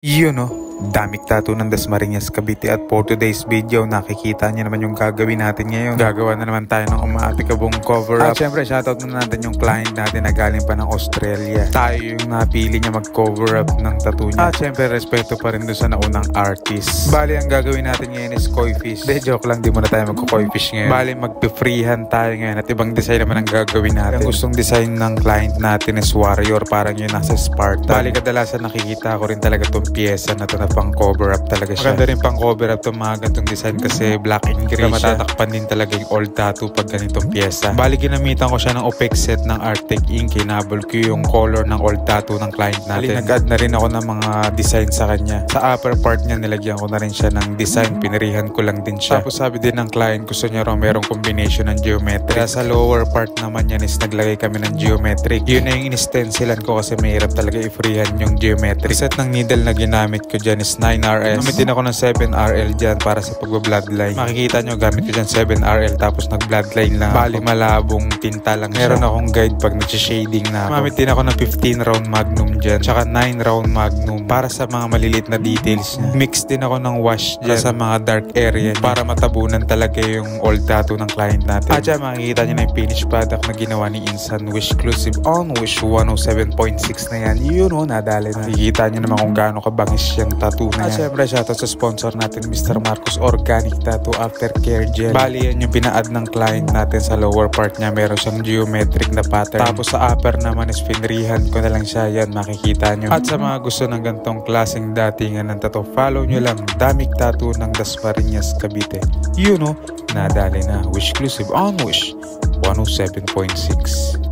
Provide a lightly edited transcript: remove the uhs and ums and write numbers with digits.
Yun daming tattoo ng Dasmariñas, Cavite at for today's video nakikita niyo naman yung gagawin natin ngayon. Gagawa na naman tayo ng umaatikabong cover up. At syempre shoutout na natin yung client natin na galing pa ng Australia. Tayo yung napili niya mag-cover up ng tattoo niya. At syempre respeto pa rin doon sa naunang artist. Bali ang gagawin natin ngayon is koi fish. De joke lang, di muna tayo mag-koi fish ngayon. Bali mag-freehand tayo ngayon at ibang design naman ang gagawin natin. Ang gustong design ng client natin is warrior, parang yun nasa Sparta. Bali kadalasan nakikita ko rin talaga tong pyesa na to na pang cover up talaga siya. Maganda rin pang cover up itong mga ganitong design kasi black and gray siya. Matatakpan din talaga yung old tattoo pag ganitong pyesa. Bali ginamitan ko siya ng opaque set ng Arctic ink. Kinabol ko yung color ng old tattoo ng client natin. Bali nag-add na rin ako ng mga design sa kanya. Sa upper part niya nilagyan ko na rin siya ng design. Pinirihan ko lang din siya. Tapos sabi din ng client gusto niya raw merong combination ng geometric. Kaya sa lower part naman yan is naglagay kami ng geometric. Yun na yung in-stencilan ko kasi mahirap talaga i-freehand yung geometric. Set ng needle na ginamit ko dyan is 9RS. Gamit din ako ng 7RL dyan para sa pagba-bloodline. Makikita nyo gamit ko dyan 7RL tapos nag-bloodline lang. Bali malabong tinta lang. Meron akong guide pag nag-shading na ako. Gamit din ako ng 15 round magnum dyan. Tsaka 9 round magnum para sa mga maliliit na details niya. Mix din ako ng wash dyan sa mga dark area niya para matabunan talaga yung old tattoo ng client natin. At dyan makikita nyo na yung finished product na ginawa ni Insan Wish Exclusive on Wish 107.6 na yan. Yun nadali na. Makikita nyo naman kung gaano kabangis yung tattoo na yan. At syempre shoutout sa sponsor natin Mr. Marcos Organic Tattoo Aftercare Gel. Bali yan yung pina-add ng client natin sa lower part niya. Meron siyang geometric na pattern. Tapos sa upper naman is pinrihan ko na lang siya. Yan makikita nyo. At sa mga gusto ng gantong klaseng datingan ng tattoo, follow nyo lang Damik Tattoo ng Dasmariñas, Cavite. Nadali na. Wish Exclusive on Wish 107.6.